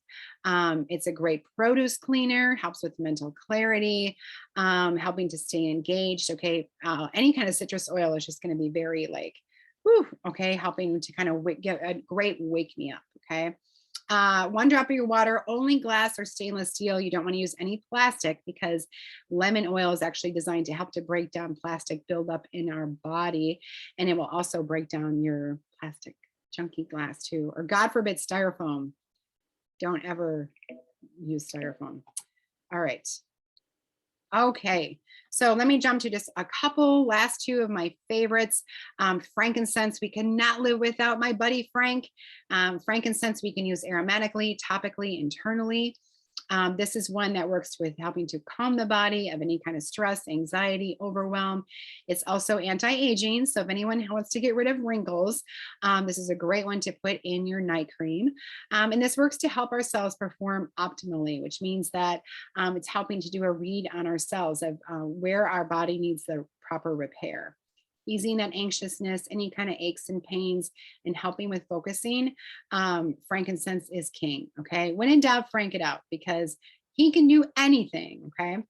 It's a great produce cleaner, helps with mental clarity, helping to stay engaged. Okay, any kind of citrus oil is just going to be very like, whew, okay, helping to kind of get a great wake me up. Okay. 1 drop of your water, only glass or stainless steel. You don't want to use any plastic, because lemon oil is actually designed to help to break down plastic buildup in our body. And it will also break down your plastic chunky glass too, or God forbid, styrofoam. Don't ever use styrofoam. All right. Okay, so let me jump to just a couple, last 2 of my favorites. Frankincense, we cannot live without my buddy Frank. Frankincense we can use aromatically, topically, internally. This is one that works with helping to calm the body of any kind of stress, anxiety, overwhelm. It's also anti-aging. So if anyone wants to get rid of wrinkles, this is a great one to put in your night cream. And this works to help our cells perform optimally, which means that it's helping to do a read on our cells of where our body needs the proper repair. Easing that anxiousness, any kind of aches and pains, and helping with focusing. Frankincense is king. Okay. When in doubt, frank it out, because he can do anything. Okay.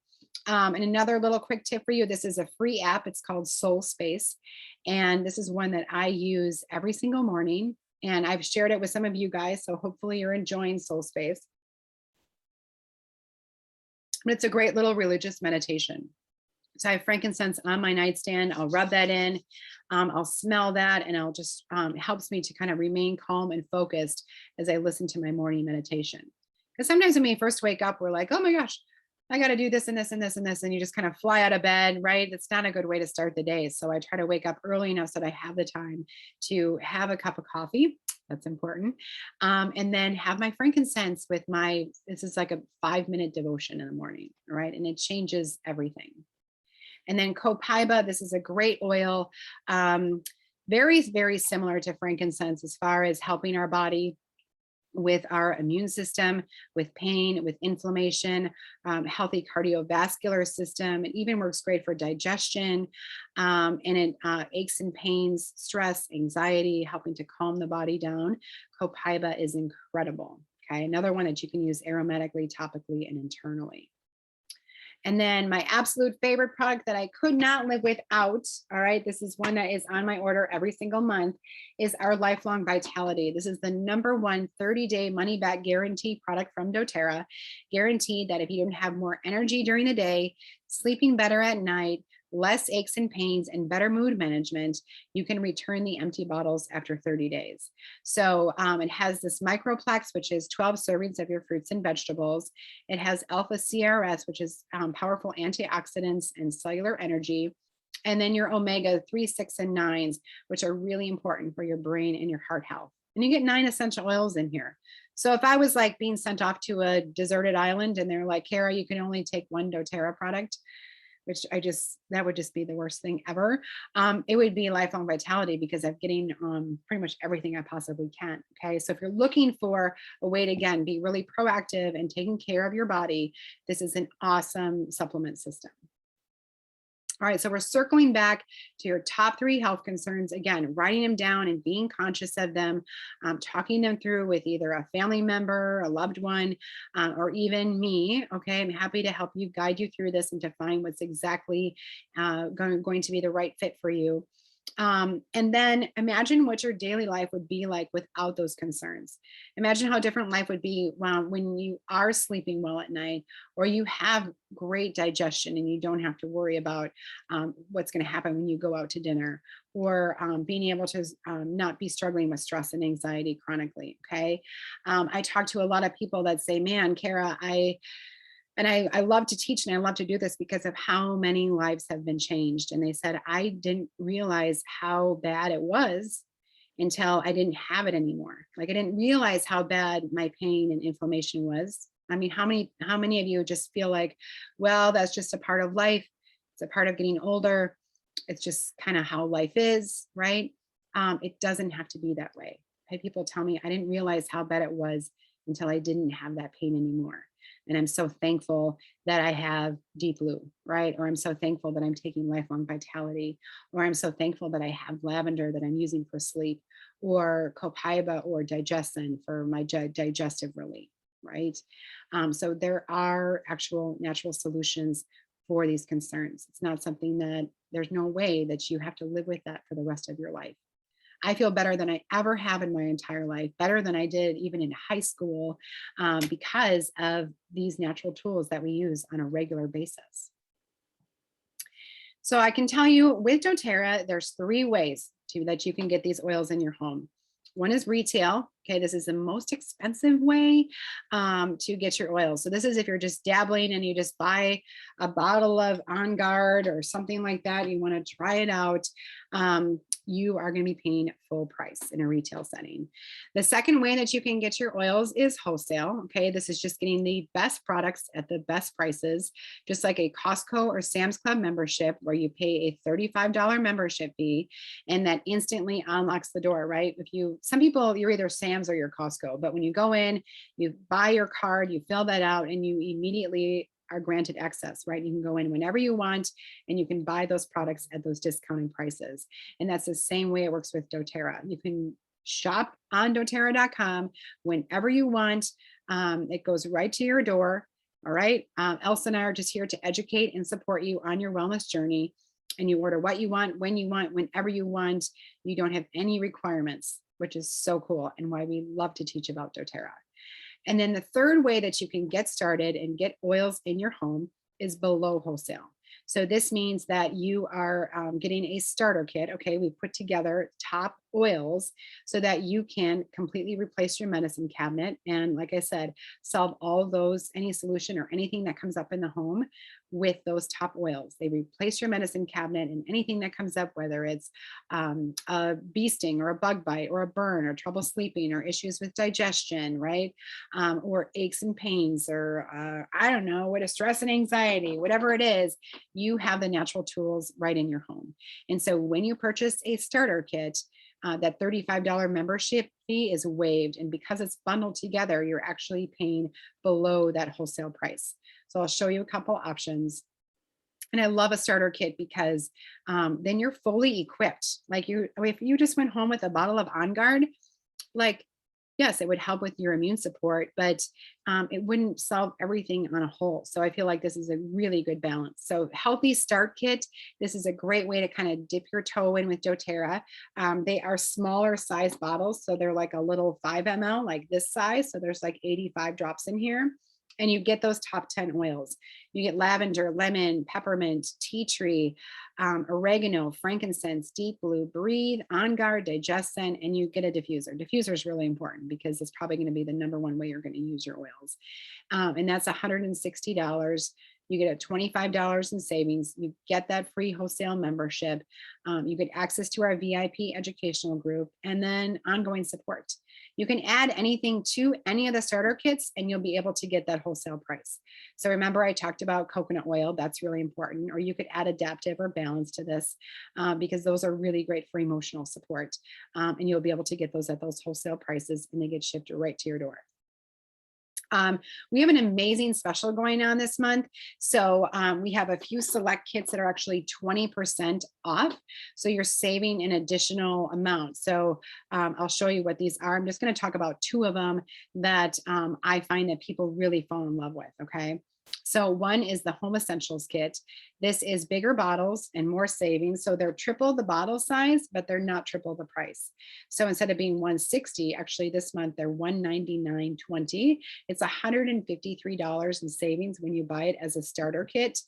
And another little quick tip for you. This is a free app. It's called Soul Space. And this is one that I use every single morning. And I've shared it with some of you guys. So hopefully you're enjoying Soul Space. But it's a great little religious meditation. So I have frankincense on my nightstand. I'll rub that in. I'll smell that, and I'll just helps me to kind of remain calm and focused as I listen to my morning meditation. Because sometimes when we first wake up, we're like, oh my gosh, I got to do this and this and this and this. And you just kind of fly out of bed, right? That's not a good way to start the day. So I try to wake up early enough so that I have the time to have a cup of coffee. That's important. And then have my frankincense with this is like a 5-minute devotion in the morning. All right. And it changes everything. And then copaiba, this is a great oil, very, very similar to frankincense as far as helping our body with our immune system, with pain, with inflammation, healthy cardiovascular system. It even works great for digestion, and it aches and pains, stress, anxiety, helping to calm the body down. Copaiba is incredible. Okay, another one that you can use aromatically, topically, and internally. And then my absolute favorite product that I could not live without, all right, this is one that is on my order every single month, is our Lifelong Vitality. This is the #1 30-day money-back guarantee product from doTERRA, guaranteed that if you don't have more energy during the day, sleeping better at night, less aches and pains, and better mood management, you can return the empty bottles after 30 days. So it has this microplex, which is 12 servings of your fruits and vegetables. It has alpha CRS, which is powerful antioxidants and cellular energy. And then your omega 3, 6, and 9s, which are really important for your brain and your heart health. And you get 9 essential oils in here. So if I was like being sent off to a deserted island and they're like, Kara, you can only take 1 doTERRA product, which that would just be the worst thing ever. It would be Lifelong Vitality, because I'm getting pretty much everything I possibly can. Okay. So if you're looking for a way to, again, be really proactive and taking care of your body, this is an awesome supplement system. All right, so we're circling back to your top 3 health concerns. Again, writing them down and being conscious of them, talking them through with either a family member, a loved one, or even me. Okay, I'm happy to help you, guide you through this and to find what's exactly going to be the right fit for you. And then imagine what your daily life would be like without those concerns. Imagine how different life would be when you are sleeping well at night, or you have great digestion and you don't have to worry about what's going to happen when you go out to dinner, or being able to not be struggling with stress and anxiety chronically. Okay. I talk to a lot of people that say, man, Kara, I love to teach and I love to do this because of how many lives have been changed. And they said, I didn't realize how bad it was until I didn't have it anymore. Like I didn't realize how bad my pain and inflammation was. I mean, how many of you just feel like, well, that's just a part of life. It's a part of getting older. It's just kind of how life is, right? It doesn't have to be that way. I had people tell me I didn't realize how bad it was until I didn't have that pain anymore. And I'm so thankful that I have Deep Blue, right? Or I'm so thankful that I'm taking Lifelong Vitality, or I'm so thankful that I have lavender that I'm using for sleep, or copaiba or digestion for my digestive relief, right? So there are actual natural solutions for these concerns. It's not something that there's no way that you have to live with that for the rest of your life. I feel better than I ever have in my entire life, better than I did even in high school, because of these natural tools that we use on a regular basis. So I can tell you with doTERRA, there's 3 ways that you can get these oils in your home. One is retail. Okay, this is the most expensive way to get your oils. So this is if you're just dabbling and you just buy a bottle of Onguard or something like that, you want to try it out, you are going to be paying full price in a retail setting. The second way that you can get your oils is wholesale. Okay, this is just getting the best products at the best prices, just like a Costco or Sam's Club membership where you pay a $35 membership fee and that instantly unlocks the door, right? Some people, you're either Sam's or your Costco, but when you go in, you buy your card, you fill that out, and you immediately are granted access, right? You can go in whenever you want and you can buy those products at those discounted prices. And that's the same way it works with doTERRA. You can shop on doterra.com whenever you want. It goes right to your door. All right. Elsa and I are just here to educate and support you on your wellness journey. And you order what you want, when you want, whenever you want. You don't have any requirements, which is so cool and why we love to teach about doTERRA. And then the third way that you can get started and get oils in your home is below wholesale. So this means that you are getting a starter kit. Okay, we put together top oils so that you can completely replace your medicine cabinet. And like I said, solve all of those, any solution or anything that comes up in the home with those top oils. They replace your medicine cabinet and anything that comes up, whether it's a bee sting or a bug bite or a burn or trouble sleeping or issues with digestion, right? Or aches and pains or I don't know, what is stress and anxiety, whatever it is, you have the natural tools right in your home. And so when you purchase a starter kit, that $35 membership fee is waived. And because it's bundled together, you're actually paying below that wholesale price. So I'll show you a couple options. And I love a starter kit because then you're fully equipped. Like if you just went home with a bottle of Onguard, like, yes, it would help with your immune support, but it wouldn't solve everything on a whole. So I feel like this is a really good balance. So healthy start kit. This is a great way to kind of dip your toe in with doTERRA. They are smaller size bottles. So they're like a little 5 ml, like this size. So there's like 85 drops in here. And you get those top 10 oils. You get lavender, lemon, peppermint, tea tree, oregano, frankincense, deep blue, breathe, Onguard, digestion, and you get a diffuser. Diffuser is really important because it's probably going to be the #1 way you're going to use your oils. And that's $160. You get a $25 in savings. You get that free wholesale membership. You get access to our VIP educational group and then ongoing support. You can add anything to any of the starter kits and you'll be able to get that wholesale price. So remember I talked about coconut oil, that's really important, or you could add adaptive or balance to this because those are really great for emotional support. And you'll be able to get those at those wholesale prices and they get shipped right to your door. We have an amazing special going on this month. So we have a few select kits that are actually 20% off. So you're saving an additional amount. So I'll show you what these are. I'm just going to talk about 2 of them that I find that people really fall in love with. Okay. So one is the Home Essentials Kit. This is bigger bottles and more savings. So they're triple the bottle size, but they're not triple the price. So instead of being $160, actually this month they're $199.20. It's $153 in savings when you buy it as a starter kit.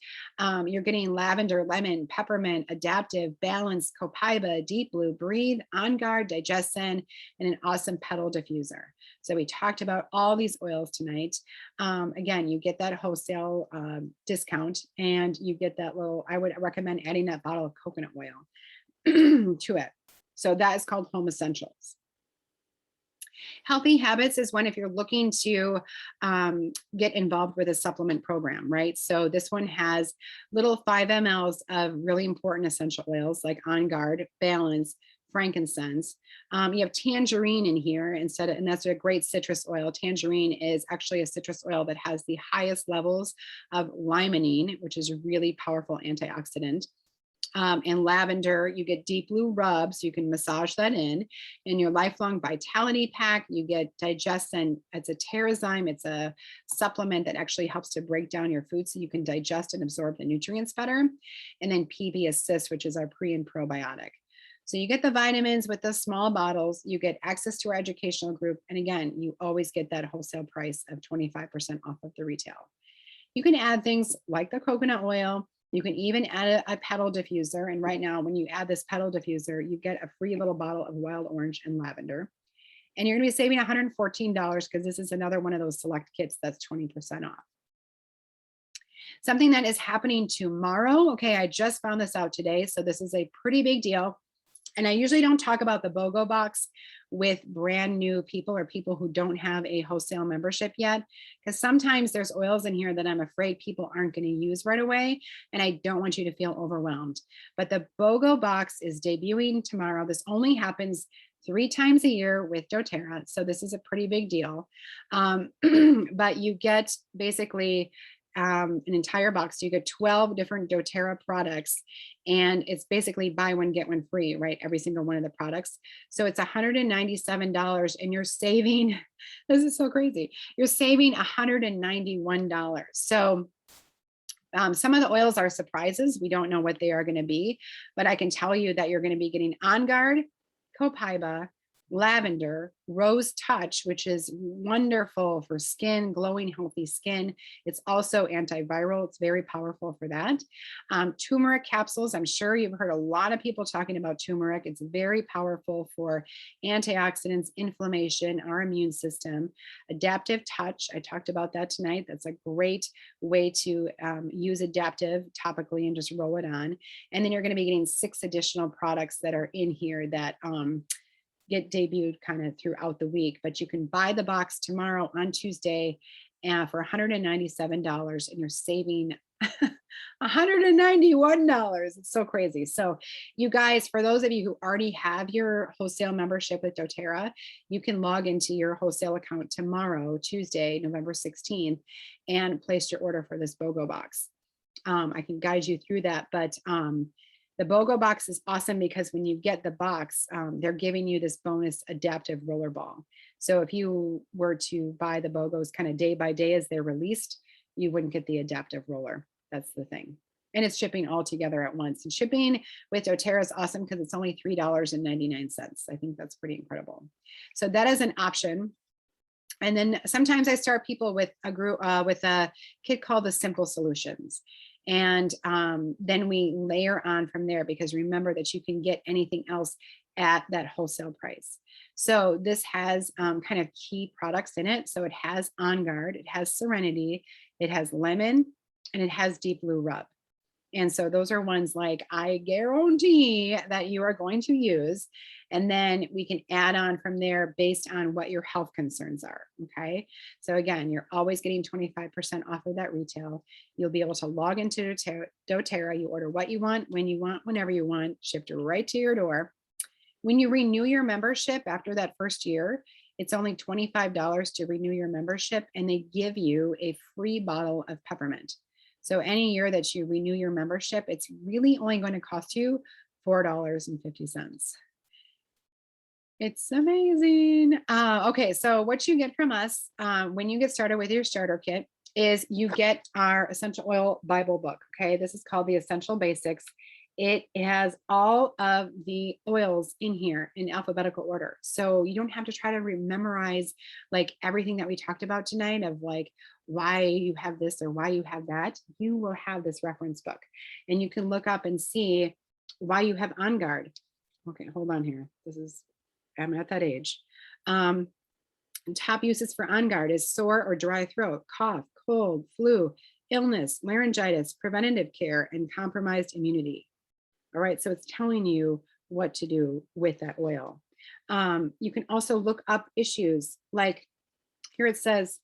You're getting lavender, lemon, peppermint, adaptive, balance, copaiba, deep blue, breathe, Onguard, digestion, and an awesome petal diffuser. So we talked about all these oils tonight. Again, you get that wholesale discount and you get that little, I would recommend adding that bottle of coconut oil to it. So that is called home essentials. Healthy habits is one if you're looking to get involved with a supplement program, right? So this one has little 5 mLs of really important essential oils like Onguard, Balance, frankincense. You have tangerine in here and that's a great citrus oil. Tangerine is actually a citrus oil that has the highest levels of limonene, which is a really powerful antioxidant. And lavender, you get deep blue rubs. You can massage that in your lifelong vitality pack. You get digestion. It's a Terrazyme. It's a supplement that actually helps to break down your food so you can digest and absorb the nutrients better. And then PB Assist, which is our pre and probiotic. So you get the vitamins with the small bottles, you get access to our educational group. And again, you always get that wholesale price of 25% off of the retail. You can add things like the coconut oil. You can even add a petal diffuser. And right now, when you add this petal diffuser, you get a free little bottle of wild orange and lavender. And you're gonna be saving $114 because this is another one of those select kits that's 20% off. Something that is happening tomorrow. Okay, I just found this out today. So this is a pretty big deal. And I usually don't talk about the BOGO box with brand new people or people who don't have a wholesale membership yet, because sometimes there's oils in here that I'm afraid people aren't going to use right away. And I don't want you to feel overwhelmed. But the BOGO box is debuting tomorrow. This only happens 3 times a year with Doterra. So this is a pretty big deal. But you get basically an entire box. You get 12 different Doterra products, and it's basically buy one, get one free, right? Every single one of the products. So it's $197 and you're saving, this is so crazy. You're saving $191. So some of the oils are surprises. We don't know what they are going to be, but I can tell you that you're going to be getting Onguard, copaiba, lavender, rose touch, which is wonderful for skin, glowing, healthy skin. It's also antiviral. It's very powerful for that. Turmeric capsules. I'm sure you've heard a lot of people talking about turmeric. It's very powerful for antioxidants, inflammation, our immune system. Adaptive touch. I talked about that tonight. That's a great way to use adaptive topically and just roll it on. And then you're going to be getting 6 additional products that are in here that get debuted kind of throughout the week, but you can buy the box tomorrow on Tuesday for $197 and you're saving $191. It's so crazy. So you guys, for those of you who already have your wholesale membership with Doterra, you can log into your wholesale account tomorrow, Tuesday, November 16th, and place your order for this BOGO box. I can guide you through that, but the BOGO box is awesome because when you get the box, they're giving you this bonus adaptive roller ball. So if you were to buy the BOGOs kind of day by day as they're released, you wouldn't get the adaptive roller. That's the thing. And it's shipping all together at once. And shipping with Doterra is awesome because it's only $3.99. I think that's pretty incredible. So that is an option. And then sometimes I start people with a group with a kit called the Simple Solutions. And then we layer on from there, because remember that you can get anything else at that wholesale price. So this has kind of key products in it. So it has Onguard, it has Serenity, it has lemon, and it has deep blue rub. And so those are ones like I guarantee that you are going to use. And then we can add on from there based on what your health concerns are. Okay. So again, you're always getting 25% off of that retail. You'll be able to log into Doterra. You order what you want, when you want, whenever you want, shipped right to your door. When you renew your membership after that first year, it's only $25 to renew your membership, and they give you a free bottle of peppermint. So any year that you renew your membership, it's really only going to cost you $4.50. It's amazing. Okay, so what you get from us when you get started with your starter kit is you get our essential oil Bible book. Okay, this is called the Essential Basics. It has all of the oils in here in alphabetical order. So you don't have to try to memorize like everything that we talked about tonight of like why you have this or why you have that. You will have this reference book and you can look up and see why you have Onguard. Okay, hold on here. I'm at that age. Top uses for Onguard is sore or dry throat, cough, cold, flu, illness, laryngitis, preventative care, and compromised immunity. All right, so it's telling you what to do with that oil. You can also look up issues like here it says,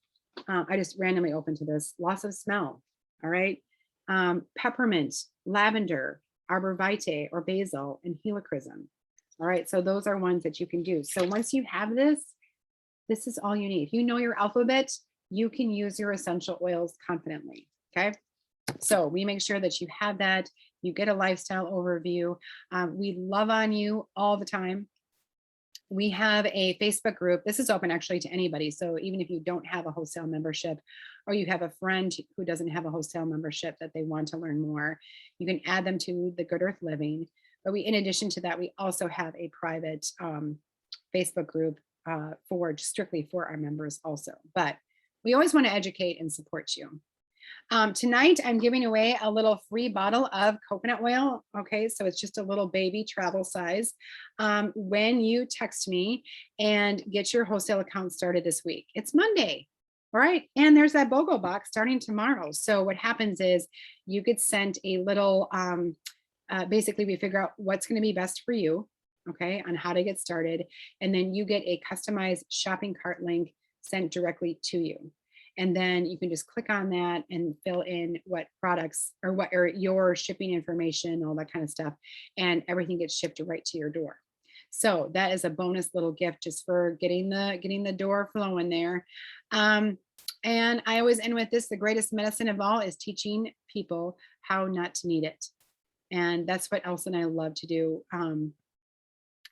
I just randomly opened to this, loss of smell. All right. Peppermint, lavender, arborvitae or basil, and helichrysum. All right. So those are ones that you can do. So once you have this is all you need. If you know your alphabet, you can use your essential oils confidently. Okay. So we make sure that you have that. You get a lifestyle overview. We love on you all the time. We have a Facebook group. This is open actually to anybody. So even if you don't have a wholesale membership or you have a friend who doesn't have a wholesale membership that they want to learn more, you can add them to the Good Earth Living. But in addition to that, we also have a private Facebook group strictly for our members also. But we always want to educate and support you. Tonight, I'm giving away a little free bottle of coconut oil. Okay, so it's just a little baby travel size. When you text me and get your wholesale account started this week, it's Monday. All right, and there's that BOGO box starting tomorrow. So what happens is you get sent a little, basically we figure out what's going to be best for you, okay, on how to get started. And then you get a customized shopping cart link sent directly to you. And then you can just click on that and fill in what products or what are your shipping information, all that kind of stuff. And everything gets shipped right to your door. So that is a bonus little gift just for getting the door flowing there. And I always end with this: the greatest medicine of all is teaching people how not to need it. And that's what Elsa and I love to do.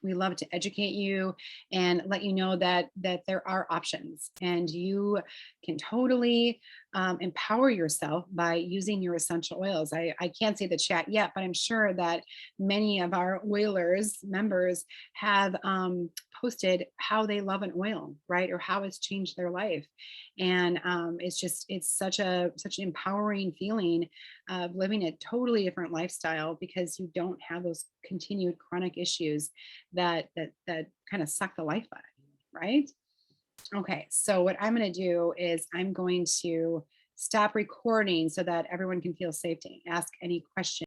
We love to educate you and let you know that there are options, and you can totally empower yourself by using your essential oils. I can't see the chat yet, but I'm sure that many of our oilers members have posted how they love an oil, right? Or how it's changed their life. And it's such an empowering feeling of living a totally different lifestyle because you don't have those continued chronic issues that kind of suck the life out of you, right? Okay, so what I'm going to do is I'm going to stop recording so that everyone can feel safe to ask any questions.